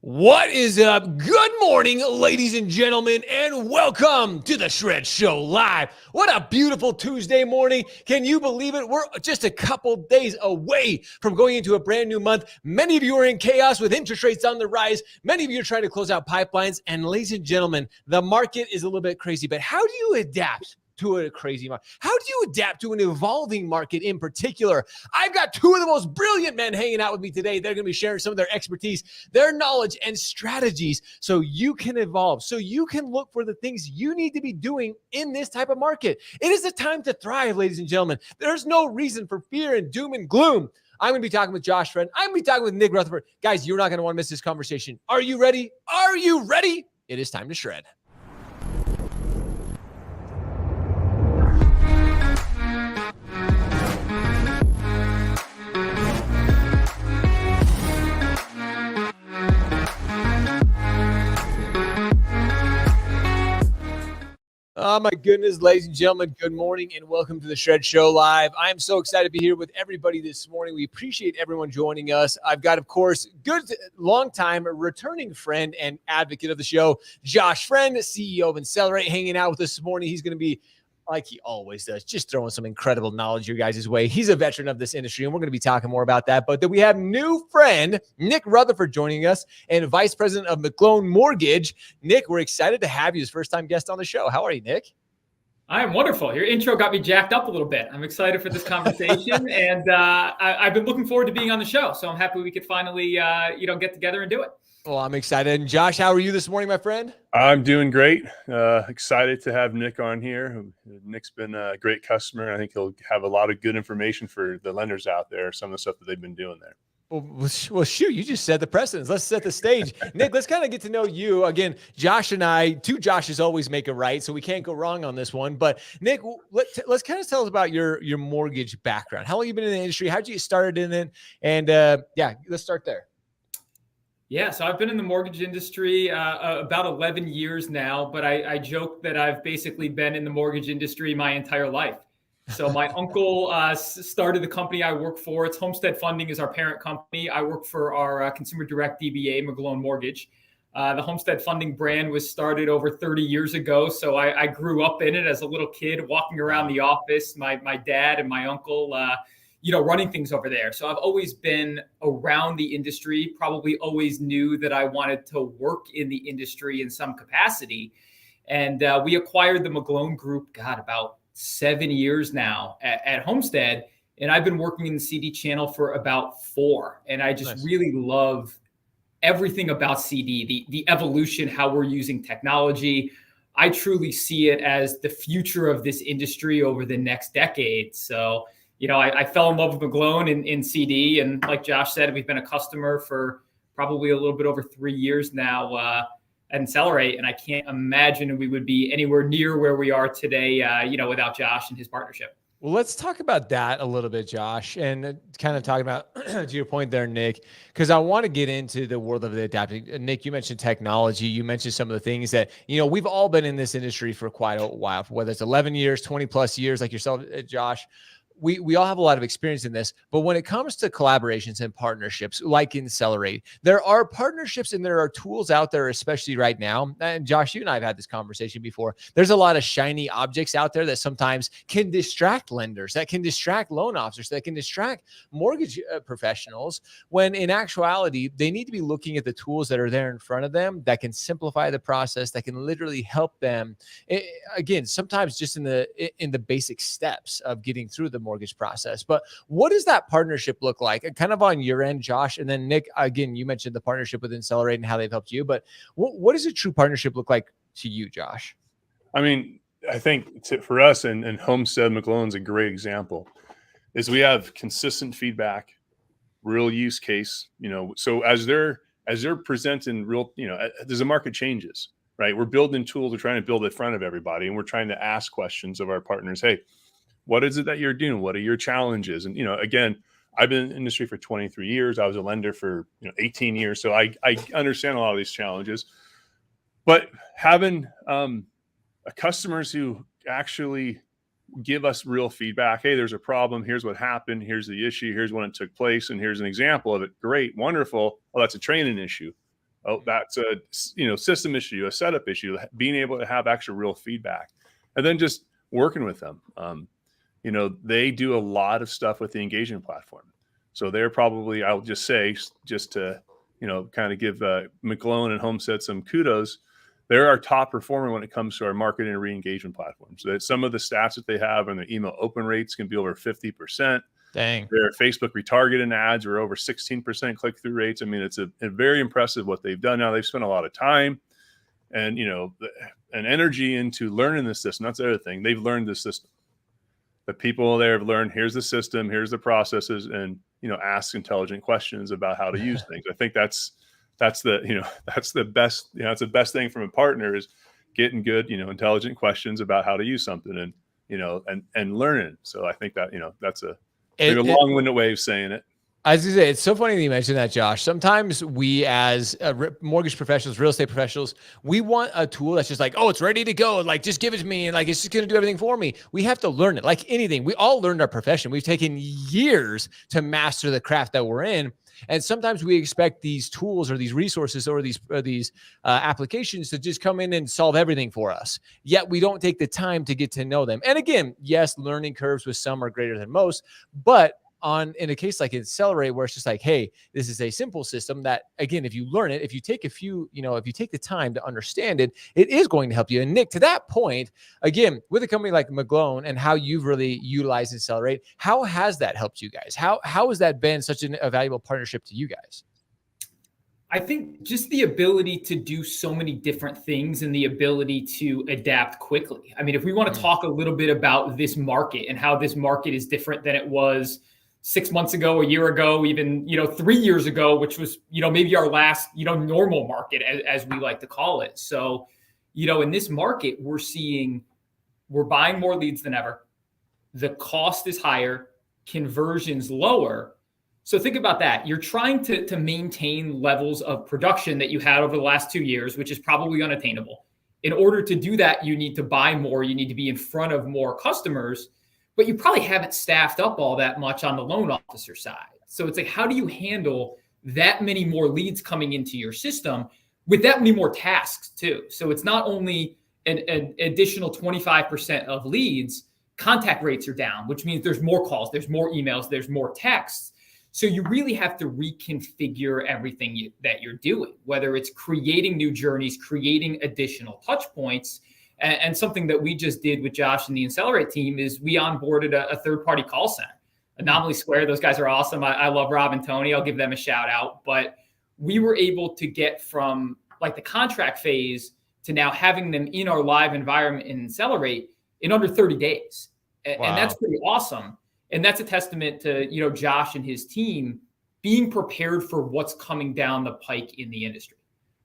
What is up? Good morning, ladies and gentlemen, and welcome to the Shred Show Live. What a beautiful Tuesday morning. Can you believe it? We're just a couple days away from going into a brand new month. Many of you are in chaos with interest rates on the rise. Many of you are trying to close out pipelines. And ladies and gentlemen, the market is a little bit crazy, but how do you adapt to a crazy market? How do you adapt to an evolving market in particular? I've got two of the most brilliant men hanging out with me today. They're going to be sharing some of their expertise, their knowledge, and strategies so you can evolve, so you can look for the things you need to be doing in this type of market. It is a time to thrive, ladies and gentlemen. There's no reason for fear and doom and gloom. I'm going to be talking with Josh Friend. I'm going to be talking with Nick Rutherford. Guys, you're not going to want to miss this conversation. Are you ready? Are you ready? It is time to shred. Oh my goodness, ladies and gentlemen, good morning and welcome to the Shred Show Live. I am so excited to be here with everybody this morning. We appreciate everyone joining us. I've got, of course, good long-time returning friend and advocate of the show, Josh Friend, CEO of Accelerate, hanging out with us this morning. He's going to be, like he always does, just throwing some incredible knowledge your guys' way. He's a veteran of this industry, and we're going to be talking more about that. But then we have new friend, Nick Rutherford, joining us, and Vice President of McClone Mortgage. Nick, we're excited to have you as first-time guest on the show. How are you, Nick? I am wonderful. Your intro got me jacked up a little bit. I'm excited for this conversation, and I've been looking forward to being on the show. So I'm happy we could finally, get together and do it. Well, I'm excited. And Josh, how are you this morning, my friend? I'm doing great. Excited to have Nick on here. Nick's been a great customer. I think he'll have a lot of good information for the lenders out there, some of the stuff that they've been doing there. Well, shoot, you just set the precedence. Let's set the stage. Nick, let's kind of get to know you. Again, Josh and I, two Joshes always make a right, so we can't go wrong on this one. But Nick, let's kind of tell us about your mortgage background. How long have you been in the industry? How did you get started in it? And let's start there. Yeah, so I've been in the mortgage industry about 11 years now, but I joke that I've basically been in the mortgage industry my entire life. So my uncle started the company I work for. It's Homestead Funding is our parent company. I work for our consumer direct DBA, McClone Mortgage. The Homestead Funding brand was started over 30 years ago. So I grew up in it as a little kid, walking around the office, my dad and my uncle, running things over there. So I've always been around the industry, probably always knew that I wanted to work in the industry in some capacity. And we acquired the McClone Group, about 7 years now at Homestead. And I've been working in the CD channel for about 4. And I just really love everything about CD, the evolution, how we're using technology. I truly see it as the future of this industry over the next decade. So, I fell in love with McClone in CD. And like Josh said, we've been a customer for probably a little bit over 3 years now at Accelerate. And I can't imagine we would be anywhere near where we are today, without Josh and his partnership. Well, let's talk about that a little bit, Josh, and kind of talk about, to your point there, Nick, because I want to get into the world of the adapting. Nick, you mentioned technology. You mentioned some of the things that, we've all been in this industry for quite a while, whether it's 11 years, 20 plus years, like yourself, Josh. We all have a lot of experience in this, but when it comes to collaborations and partnerships like Accelerate, there are partnerships and there are tools out there, especially right now. And Josh, you and I have had this conversation before. There's a lot of shiny objects out there that sometimes can distract lenders, that can distract loan officers, that can distract mortgage professionals, when in actuality, they need to be looking at the tools that are there in front of them that can simplify the process, that can literally help them. Again, sometimes just in the basic steps of getting through the mortgage process. But what does that partnership look like? Kind of on your end, Josh, and then Nick, again, you mentioned the partnership with Accelerate and how they've helped you, but what does a true partnership look like to you, Josh? I mean, I think for us and Homestead McClone's a great example, is we have consistent feedback, real use case, so as they're presenting real, as the market changes, right? We're building tools, we're trying to build in front of everybody, and we're trying to ask questions of our partners. Hey, what is it that you're doing? What are your challenges? And, again, I've been in the industry for 23 years. I was a lender for 18 years. So I understand a lot of these challenges. But having customers who actually give us real feedback, hey, there's a problem. Here's what happened. Here's the issue. Here's when it took place. And here's an example of it. Great. Wonderful. Oh, that's a training issue. Oh, that's a system issue, a setup issue. Being able to have actual real feedback, and then just working with them. They do a lot of stuff with the engagement platform. So they're probably, I'll just say, just to kind of give McGlone and Homestead some kudos. They're our top performer when it comes to our marketing and re-engagement platforms. So some of the stats that they have on their email open rates can be over 50%. Dang. Their Facebook retargeting ads are over 16% click-through rates. I mean, it's a very impressive what they've done. Now they've spent a lot of time and and energy into learning this system. That's the other thing. They've learned this system. The people there have learned, here's the system, here's the processes, and ask intelligent questions about how to use things. I think that's the best. It's the best thing from a partner is getting good, intelligent questions about how to use something, and learning. So I think that that's a long-winded way of saying it. I was gonna say, it's so funny that you mentioned that, Josh. Sometimes we, as mortgage professionals, real estate professionals, we want a tool that's just like, oh, it's ready to go. Like, just give it to me. And like, it's just going to do everything for me. We have to learn it. Like anything, we all learned our profession. We've taken years to master the craft that we're in. And sometimes we expect these tools or these resources or these applications to just come in and solve everything for us. Yet we don't take the time to get to know them. And again, yes, learning curves with some are greater than most, but in a case like Accelerate, where it's just like, hey, this is a simple system that, again, if you learn it, if you take if you take the time to understand it, it is going to help you. And Nick, to that point, again, with a company like McGlone and how you've really utilized Accelerate, how has that helped you guys? How has that been such a valuable partnership to you guys? I think just the ability to do so many different things and the ability to adapt quickly. I mean, if we want to talk a little bit about this market and how this market is different than it was 6 months ago, a year ago, even 3 years ago, which was maybe our last normal market, as we like to call it. So in this market, we're buying more leads than ever. The cost is higher, conversions lower. So think about that. You're trying to maintain levels of production that you had over the last 2 years, which is probably unattainable. In order to do that, you need to buy more. You need to be in front of more customers. But you probably haven't staffed up all that much on the loan officer side. So it's like, how do you handle that many more leads coming into your system with that many more tasks too? So it's not only an additional 25% of leads, contact rates are down, which means there's more calls, there's more emails, there's more texts. So you really have to reconfigure everything that you're doing, whether it's creating new journeys, creating additional touch points. And something that we just did with Josh and the Accelerate team is we onboarded a third-party call center. Anomaly Square, those guys are awesome. I love Rob and Tony. I'll give them a shout out. But we were able to get from like the contract phase to now having them in our live environment and Accelerate in under 30 days. Wow. And that's pretty awesome. And that's a testament to, Josh and his team being prepared for what's coming down the pike in the industry.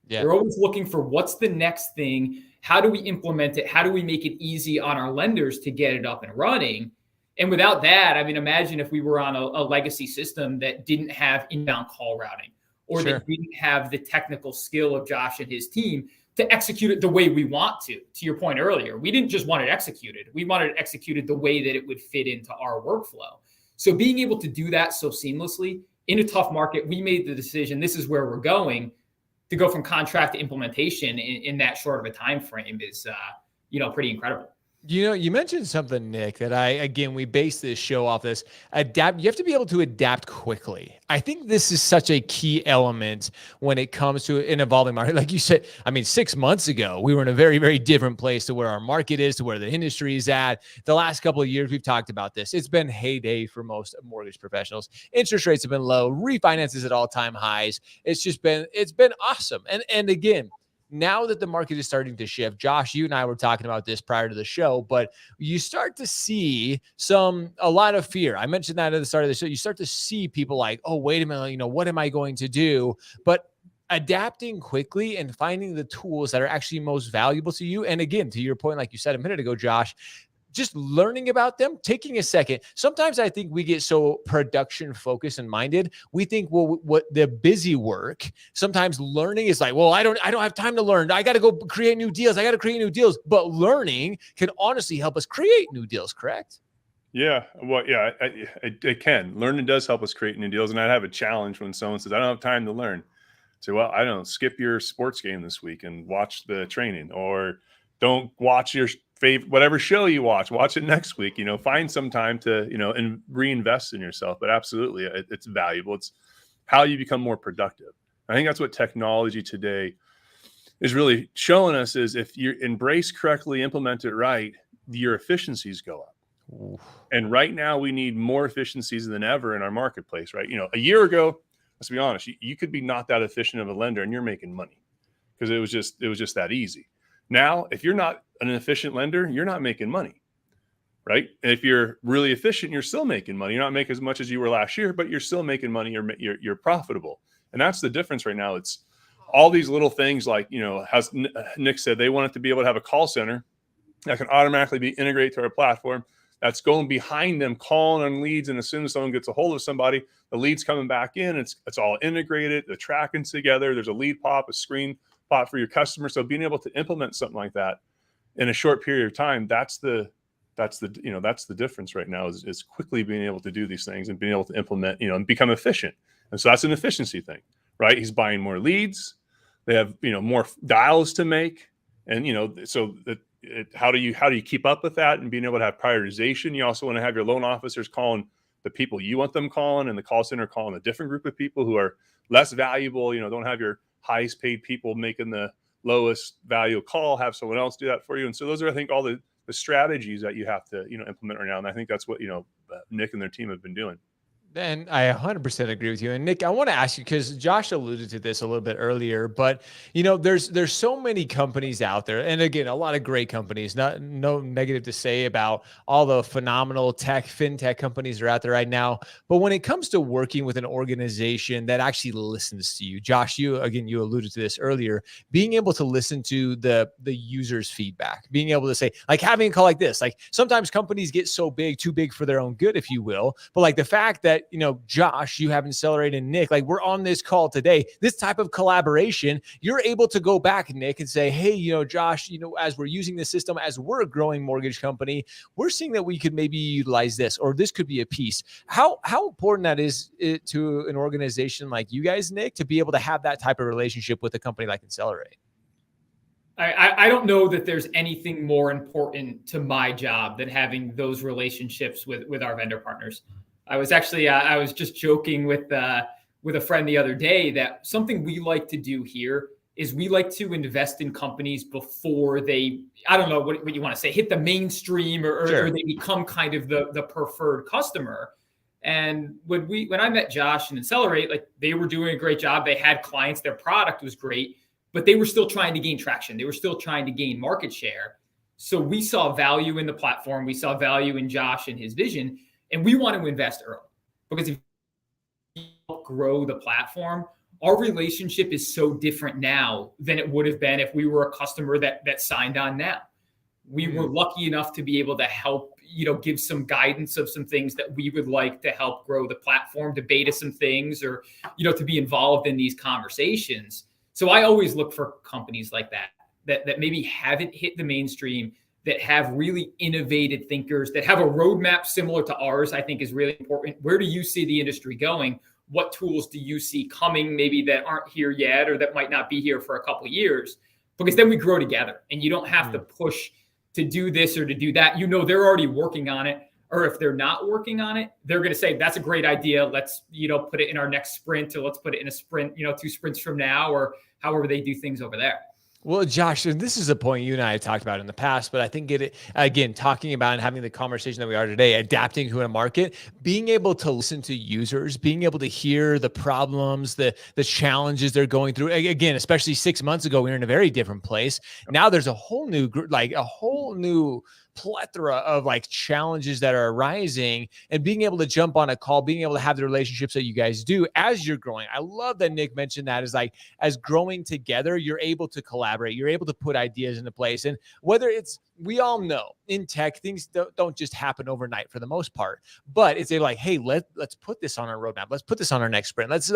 Yeah. They're always looking for what's the next thing. How do we implement it? How do we make it easy on our lenders to get it up and running? And without that, I mean, imagine if we were on a legacy system that didn't have inbound call routing or that didn't have the technical skill of Josh and his team to execute it the way we want to your point earlier. We didn't just want it executed. We wanted it executed the way that it would fit into our workflow. So being able to do that so seamlessly in a tough market, we made the decision, this is where we're going. To go from contract to implementation in that short of a time frame is, pretty incredible. You mentioned something, Nick, that we base this show off this. Adapt. You have to be able to adapt quickly. I think this is such a key element when it comes to an evolving market. Like you said, 6 months ago, we were in a very, very different place to where our market is, to where the industry is at. The last couple of years, we've talked about this. It's been heyday for most mortgage professionals. Interest rates have been low. Refinances at all-time highs. It's been awesome. And again, now that the market is starting to shift, Josh, you and I were talking about this prior to the show, but you start to see a lot of fear. I mentioned that at the start of the show. You start to see people like, oh, wait a minute, what am I going to do? But adapting quickly and finding the tools that are actually most valuable to you. And again, to your point, like you said a minute ago, Josh, just learning about them, taking a second. Sometimes I think we get so production focused and minded. We think, well, what the busy work, sometimes learning is like, well, I don't have time to learn. I got to go create new deals. But learning can honestly help us create new deals, correct? Yeah. Well, yeah, it can. Learning does help us create new deals. And I have a challenge when someone says, I don't have time to learn. Say, well, I don't skip your sports game this week and watch the training, or don't watch your favorite, whatever show you watch it next week, find some time to, and reinvest in yourself. But absolutely, it's valuable. It's how you become more productive. I think that's what technology today is really showing us, is if you embrace correctly, implement it right, your efficiencies go up. Oof. And right now we need more efficiencies than ever in our marketplace, right? A year ago, let's be honest, you could be not that efficient of a lender and you're making money because it was just that easy. Now, if you're not an efficient lender, you're not making money, right? And if you're really efficient, you're still making money. You're not making as much as you were last year, but you're still making money. You're profitable. And that's the difference right now. It's all these little things like, as Nick said, they want it to be able to have a call center that can automatically be integrated to our platform. That's going behind them, calling on leads. And as soon as someone gets a hold of somebody, the lead's coming back in. It's all integrated, the tracking's together. There's a lead pop, a screen pop for your customer. So being able to implement something like that in a short period of time, that's the difference right now, is quickly being able to do these things and being able to implement, and become efficient. And so that's an efficiency thing, right? He's buying more leads. They have, more dials to make. And, so how do you keep up with that and being able to have prioritization? You also want to have your loan officers calling the people you want them calling, and the call center calling a different group of people who are less valuable. Don't have your highest paid people making the lowest value call, have someone else do that for you. And so those are, I think, all the strategies that you have to, implement right now. And I think that's what, Nick and their team have been doing. And I 100% agree with you. And Nick, I want to ask you, because Josh alluded to this a little bit earlier, but there's so many companies out there, and again, a lot of great companies. No negative to say about all the phenomenal fintech companies that are out there right now. But when it comes to working with an organization that actually listens to you, Josh, you alluded to this earlier, being able to listen to the user's feedback, being able to say, like, having a call like this, like sometimes companies get so big, too big for their own good, if you will. But like the fact that, Josh, you have Accelerate, and Nick, like, we're on this call today, this type of collaboration, you're able to go back, Nick, and say, hey, Josh, as we're using the system, as we're a growing mortgage company, we're seeing that we could maybe utilize this, or this could be a piece. How important that is to an organization like you guys, Nick, to be able to have that type of relationship with a company like Accelerate? I don't know that there's anything more important to my job than having those relationships with our vendor partners. I was actually, I was just joking with a friend the other day that something we like to do here is we like to invest in companies before they, I don't know what you want to say, hit the mainstream or, Sure. or they become kind of the preferred customer. And when I met Josh and Accelerate, like, they were doing a great job. They had clients, their product was great, but they were still trying to gain traction. They were still trying to gain market share. So we saw value in the platform. We saw value in Josh and his vision. And we want to invest early, because if you grow the platform, our relationship is so different now than it would have been if we were a customer that signed on now. We were lucky enough to be able to help, give some guidance of some things that we would like to help grow the platform, to beta some things, or, to be involved in these conversations. So I always look for companies like that maybe haven't hit the mainstream, that have really innovative thinkers, that have a roadmap similar to ours, I think is really important. Where do you see the industry going? What tools do you see coming, maybe that aren't here yet, or that might not be here for a couple of years? Because then we grow together, and you don't have to push to do this or to do that. They're already working on it. Or if they're not working on it, they're going to say, that's a great idea. Let's, put it in our next sprint, or let's put it in a sprint, 2 sprints from now, or however they do things over there. Well, Josh, this is a point you and I have talked about in the past, but I think again, talking about and having the conversation that we are today, adapting to a market, being able to listen to users, being able to hear the problems, the challenges they're going through. Again, especially 6 months ago, we were in a very different place. Now there's a whole new plethora of challenges that are arising, and being able to jump on a call, being able to have the relationships that you guys do as you're growing. I love that Nick mentioned that, is as growing together, you're able to collaborate, you're able to put ideas into place. And whether it's, we all know in tech, things don't just happen overnight for the most part, but it's hey, let's put this on our roadmap. Let's put this on our next sprint. Let's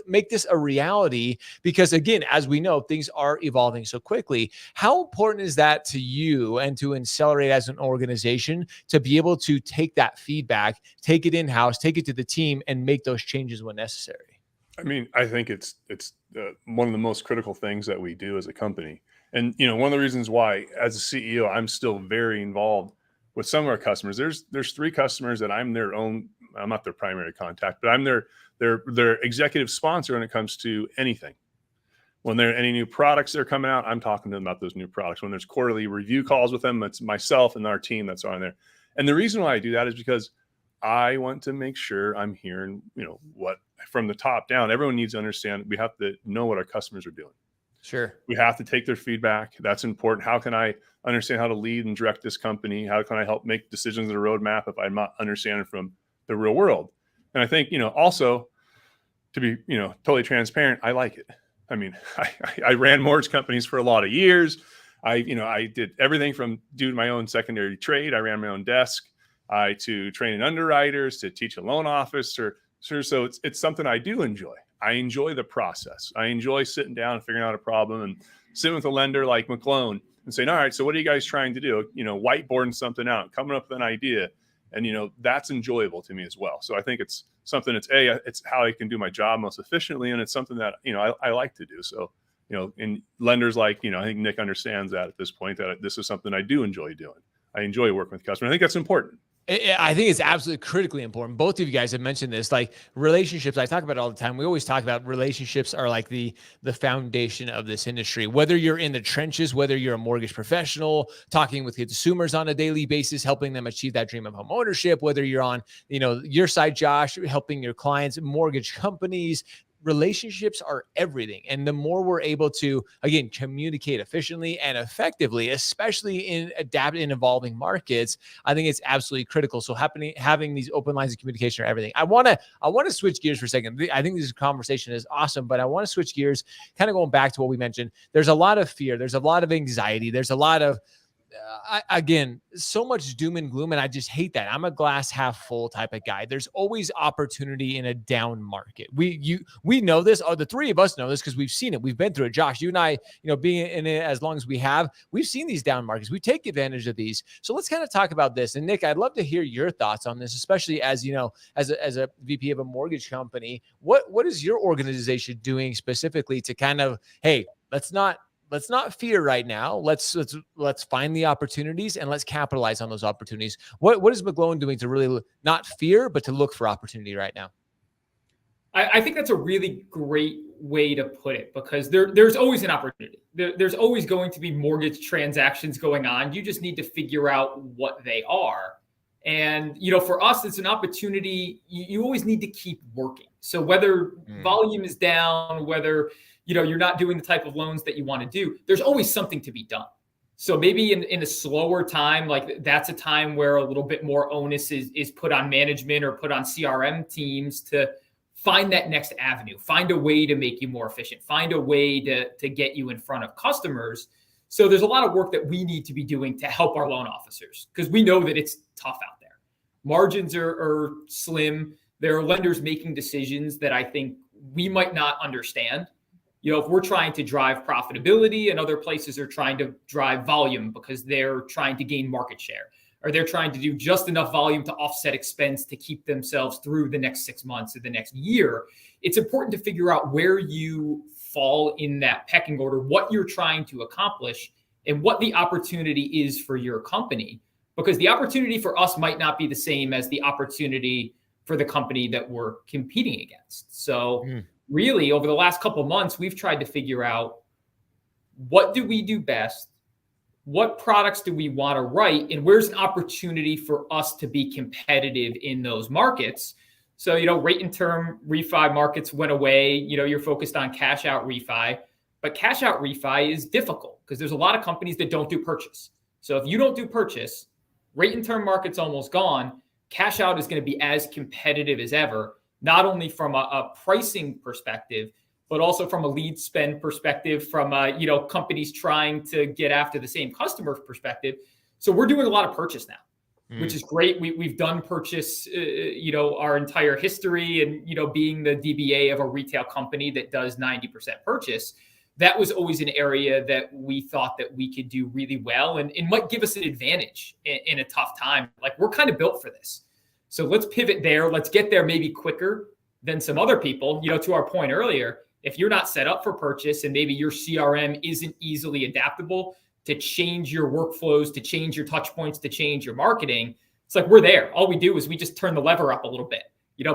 make this a reality, because again, as we know, things are evolving so quickly. How important is that to you and to Accelerate as an organization, to be able to take that feedback, take it in-house, take it to the team, and make those changes when necessary? I mean, I think it's one of the most critical things that we do as a company. And one of the reasons why, as a CEO, I'm still very involved with some of our customers. There's three customers that I'm not their primary contact, but I'm their executive sponsor when it comes to anything. When there are any new products that are coming out, I'm talking to them about those new products. When there's quarterly review calls with them, it's myself and our team that's on there. And the reason why I do that is because I want to make sure I'm hearing, what from the top down. Everyone needs to understand we have to know what our customers are doing. Sure. We have to take their feedback. That's important. How can I understand how to lead and direct this company? How can I help make decisions in a roadmap if I'm not understanding from the real world? And I think, also to be, totally transparent, I like it. I mean, I ran mortgage companies for a lot of years. I did everything from doing my own secondary trade. I ran my own desk, to training underwriters, to teach a loan officer. So it's something I do enjoy. I enjoy the process. I enjoy sitting down and figuring out a problem and sitting with a lender like McClone and saying, all right, so what are you guys trying to do? Whiteboarding something out, coming up with an idea. And, that's enjoyable to me as well. So I think it's something it's how I can do my job most efficiently. And it's something that, I like to do. So, and lenders like, I think Nick understands that at this point, that this is something I do enjoy doing. I enjoy working with customers. I think that's important. I think it's absolutely critically important. Both of you guys have mentioned this, like relationships. I talk about it all the time. We always talk about relationships are like the foundation of this industry. Whether you're in the trenches, whether you're a mortgage professional, talking with consumers on a daily basis, helping them achieve that dream of home ownership, whether you're on, your side, Josh, helping your clients, mortgage companies, relationships are everything. And the more we're able to, again, communicate efficiently and effectively, especially in adapting and evolving markets, I think it's absolutely critical. So having these open lines of communication are everything. I want to switch gears for a second. I think this conversation is awesome, but I want to switch gears, kind of going back to what we mentioned. There's a lot of fear. There's a lot of anxiety. There's a lot of, again, so much doom and gloom, and I just hate that. I'm a glass half full type of guy. There's always opportunity in a down market. We know this. The three of us know this because we've seen it. We've been through it. Josh, you and I, being in it as long as we have, we've seen these down markets. We take advantage of these. So let's kind of talk about this. And Nick, I'd love to hear your thoughts on this, especially as as a VP of a mortgage company. What is your organization doing specifically to kind of, hey, let's not fear right now. Let's find the opportunities and let's capitalize on those opportunities. What is McClone doing to really not fear, but to look for opportunity right now? I think that's a really great way to put it, because there's always an opportunity. There's always going to be mortgage transactions going on. You just need to figure out what they are. And, for us, it's an opportunity. You always need to keep working. So whether volume is down, whether you're not doing the type of loans that you want to do, there's always something to be done. So maybe in a slower time, like that's a time where a little bit more onus is put on management or put on CRM teams to find that next avenue, find a way to make you more efficient, find a way to get you in front of customers. So there's a lot of work that we need to be doing to help our loan officers, because we know that it's tough out there. Margins are slim. There are lenders making decisions that I think we might not understand. If we're trying to drive profitability and other places are trying to drive volume because they're trying to gain market share, or they're trying to do just enough volume to offset expense to keep themselves through the next 6 months or the next year, it's important to figure out where you fall in that pecking order, what you're trying to accomplish, and what the opportunity is for your company. Because the opportunity for us might not be the same as the opportunity for the company that we're competing against. So really, over the last couple of months, we've tried to figure out, what do we do best? What products do we want to write? And where's an opportunity for us to be competitive in those markets? So, rate and term refi markets went away. You're focused on cash out refi, but cash out refi is difficult because there's a lot of companies that don't do purchase. So if you don't do purchase, rate and term market's almost gone. Cash out is going to be as competitive as ever, not only from a pricing perspective, but also from a lead spend perspective, from companies trying to get after the same customer perspective. So we're doing a lot of purchase now, which is great. We've done purchase, our entire history, and being the DBA of a retail company that does 90% purchase, that was always an area that we thought that we could do really well, and it might give us an advantage in a tough time. Like, we're kind of built for this. So let's pivot there. Let's get there maybe quicker than some other people. To our point earlier, if you're not set up for purchase and maybe your CRM isn't easily adaptable to change your workflows, to change your touch points, to change your marketing, it's like we're there. All we do is we just turn the lever up a little bit.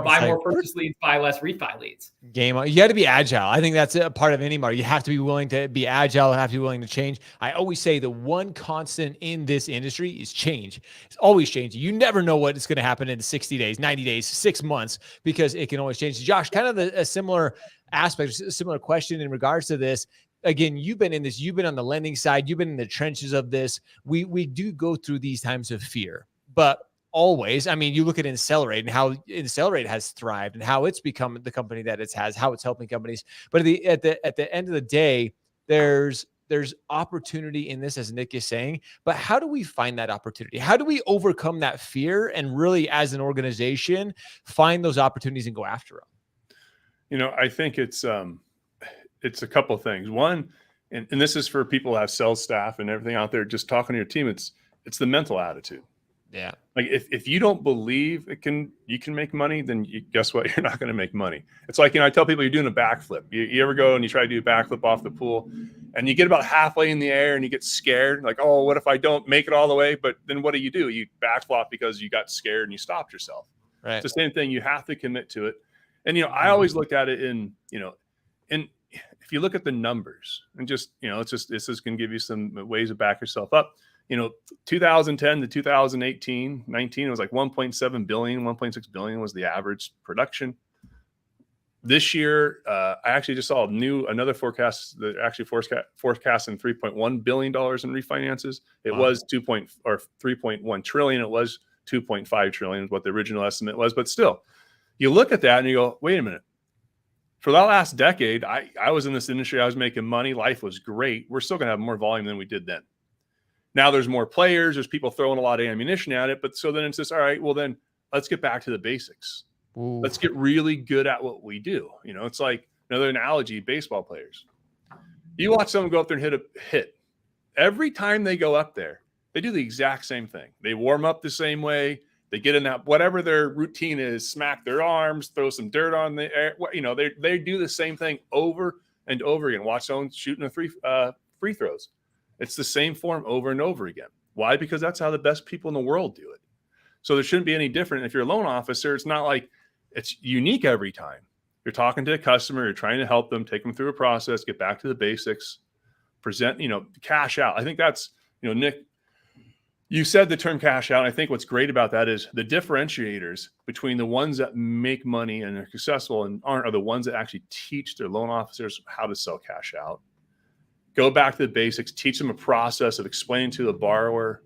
Buy more purchase leads, buy less refi leads. Game on. You got to be agile. I think that's a part of any market. You have to be willing to be agile, have to be willing to change. I always say the one constant in this industry is change. It's always changing. You never know what is going to happen in 60 days, 90 days, 6 months, because it can always change. Josh, kind of a similar aspect, a similar question in regards to this. Again, you've been in this, you've been on the lending side, you've been in the trenches of this. We do go through these times of fear, but always, I mean, you look at Accelerate and how Accelerate has thrived and how it's become the company that it has, how it's helping companies. But at the end of the day, there's opportunity in this, as Nick is saying. But how do we find that opportunity? How do we overcome that fear and really, as an organization, find those opportunities and go after them? I think it's a couple of things. One, and this is for people who have sales staff and everything out there, just talking to your team. It's the mental attitude. Yeah. Like if you don't believe you can make money, then guess what? You're not going to make money. It's like, I tell people you're doing a backflip. You ever go and you try to do a backflip off the pool and you get about halfway in the air and you get scared. Like, oh, what if I don't make it all the way? But then what do? You backflip because you got scared and you stopped yourself. Right. It's the same thing. You have to commit to it. And, I always looked at it in if you look at the numbers and just, this is going to give you some ways to back yourself up. 2010 to 2018, 19, it was like 1.7 billion, 1.6 billion was the average production. This year, I actually just saw another forecast that actually forecasting $3.1 billion in refinances. It was 3.1 trillion. It was 2.5 trillion is what the original estimate was. But still, you look at that and you go, wait a minute. For the last decade, I was in this industry. I was making money. Life was great. We're still going to have more volume than we did then. Now there's more players. There's people throwing a lot of ammunition at it. But so then it's just, all right, well then let's get back to the basics. Ooh. Let's get really good at what we do. It's like another analogy, baseball players. You watch someone go up there and hit. Every time they go up there, they do the exact same thing. They warm up the same way. They get in that, whatever their routine is, smack their arms, throw some dirt on the air. They do the same thing over and over again. Watch someone shooting free throws. It's the same form over and over again. Why? Because that's how the best people in the world do it. So there shouldn't be any different. If you're a loan officer, it's not like it's unique every time. You're talking to a customer, you're trying to help them, take them through a process, get back to the basics, present, cash out. I think that's, Nick, you said the term cash out. I think what's great about that is the differentiators between the ones that make money and are successful and aren't are the ones that actually teach their loan officers how to sell cash out. Go back to the basics, teach them a process of explaining to the borrower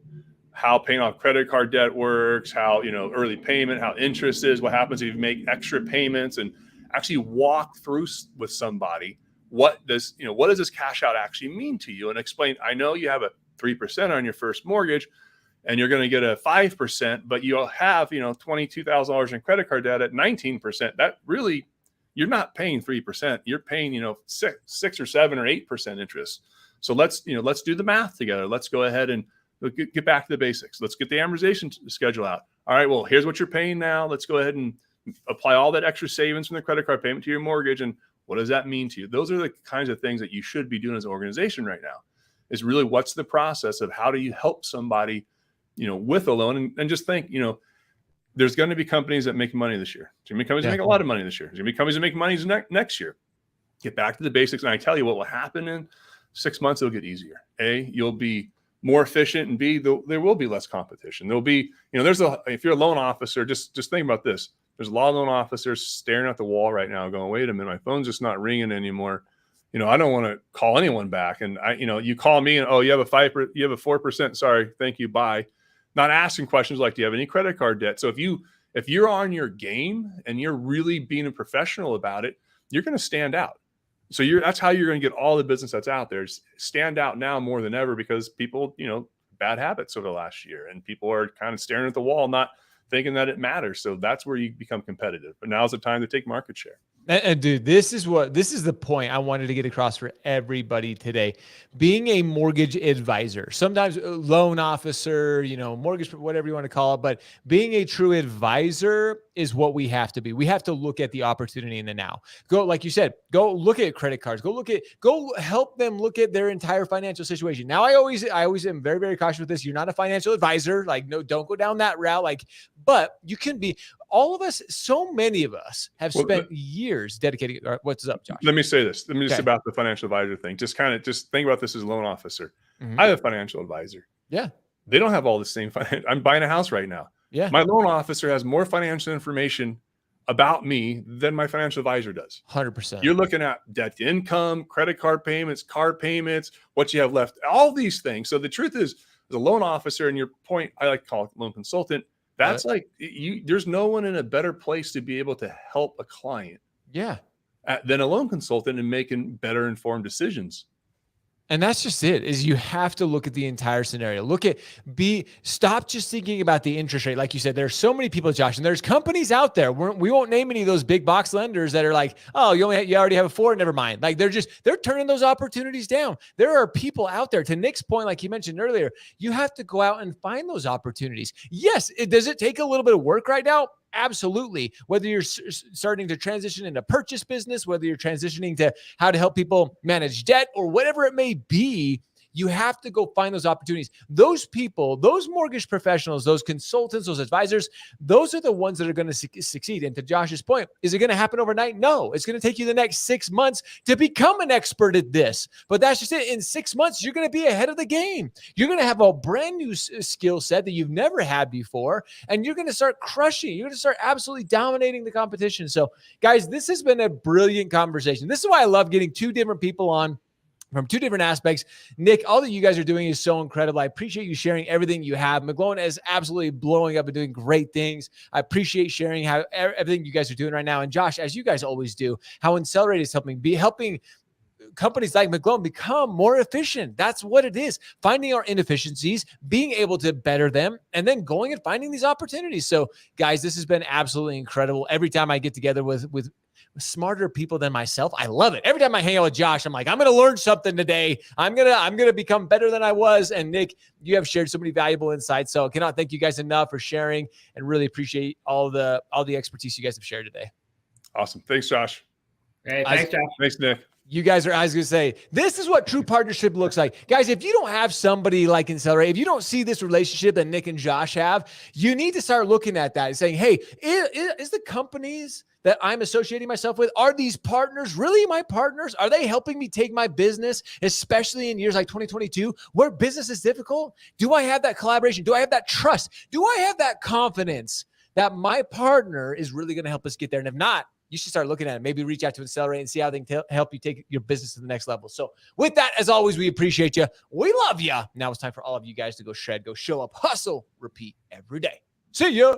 how paying off credit card debt works, how, early payment, how interest is, what happens if you make extra payments, and actually walk through with somebody what does this cash out actually mean to you, and explain, I know you have a 3% on your first mortgage and you're going to get a 5%, but you'll have, $22,000 in credit card debt at 19%. That really, you're not paying 3%. You're paying, 6 or 7 or 8% interest. So let's do the math together. Let's go ahead and get back to the basics. Let's get the amortization schedule out. All right, well, here's what you're paying now. Let's go ahead and apply all that extra savings from the credit card payment to your mortgage. And what does that mean to you? Those are the kinds of things that you should be doing as an organization right now, is really what's the process of how do you help somebody, with a loan, and just think, there's going to be companies that make money this year. There's going to be companies that make a lot of money this year. There's going to be companies that make money next year. Get back to the basics. And I tell you what will happen in 6 months, it'll get easier. A, you'll be more efficient, and B, there will be less competition. There'll be, if you're a loan officer, just think about this. There's a lot of loan officers staring at the wall right now going, wait a minute, my phone's just not ringing anymore. I don't want to call anyone back. And you call me and, oh, you have a 4%. Sorry. Thank you. Bye. Not asking questions like, do you have any credit card debt? So if you're on your game and you're really being a professional about it, you're going to stand out. So that's how you're going to get all the business that's out there. Stand out now more than ever, because people, bad habits over the last year, and people are kind of staring at the wall, not thinking that it matters. So that's where you become competitive. But now's the time to take market share. And dude, this is the point I wanted to get across for everybody today. Being a mortgage advisor, sometimes a loan officer, mortgage, whatever you want to call it, but being a true advisor is what we have to be. We have to look at the opportunity in the now. Go, like you said, go look at credit cards. Go help them look at their entire financial situation. Now, I always am very, very cautious with this. You're not a financial advisor. Like, no, don't go down that route. Like, but you can be. All of us, so many of us have spent years dedicating. What's up, Josh? Let me say this. Let me just about the financial advisor thing. Just think about this as a loan officer. I have a financial advisor. Yeah. They don't have all the same financial. I'm buying a house right now. Yeah. My loan officer has more financial information about me than my financial advisor does. 100%. You're looking at debt to income, credit card payments, car payments, what you have left, all these things. So the truth is, as a loan officer, and your point, I like to call it loan consultant. That's like there's no one in a better place to be able to help a client than a loan consultant in making better informed decisions. And that's just it, is you have to look at the entire scenario. Stop just thinking about the interest rate. Like you said, there's so many people, Josh, and there's companies out there. We won't name any of those big box lenders that are like, oh, you already have a 4, never mind. Like they're turning those opportunities down. There are people out there, to Nick's point, like he mentioned earlier, you have to go out and find those opportunities. Yes, does it take a little bit of work right now? Absolutely. Whether you're starting to transition into purchase business, whether you're transitioning to how to help people manage debt or whatever it may be, you have to go find those opportunities. Those people, those mortgage professionals, those consultants, those advisors, those are the ones that are going to succeed. And to Josh's point, is it going to happen overnight? No, it's going to take you the next 6 months to become an expert at this. But that's just it. In 6 months, you're going to be ahead of the game. You're going to have a brand new skill set that you've never had before, and you're going to start crushing. You're going to start absolutely dominating the competition. So, guys, this has been a brilliant conversation. This is why I love getting 2 different people on from 2 different aspects. Nick, all that you guys are doing is so incredible. I appreciate you sharing everything you have. McGlone is absolutely blowing up and doing great things. I appreciate sharing how everything you guys are doing right now. And Josh, as you guys always do, how Accelerate is helping companies like McGlone become more efficient. That's what it is. Finding our inefficiencies, being able to better them, and then going and finding these opportunities. So, guys, this has been absolutely incredible. Every time I get together with smarter people than myself, I love it. Every time I hang out with Josh, I'm like, I'm going to learn something today. I'm going to become better than I was. And Nick, you have shared so many valuable insights. So I cannot thank you guys enough for sharing, and really appreciate all the expertise you guys have shared today. Awesome. Thanks, Josh. Hey, thanks, Josh. Thanks, Nick. You guys I was going to say, this is what true partnership looks like. Guys, if you don't have somebody like Accelerate, if you don't see this relationship that Nick and Josh have, you need to start looking at that and saying, hey, is the companies that I'm associating myself with, are these partners really my partners? Are they helping me take my business, especially in years like 2022, where business is difficult? Do I have that collaboration? Do I have that trust? Do I have that confidence that my partner is really going to help us get there? And if not, you should start looking at it. Maybe reach out to Accelerate and see how they can help you take your business to the next level. So with that, as always, we appreciate you. We love you. Now it's time for all of you guys to go shred, go show up, hustle, repeat every day. See ya.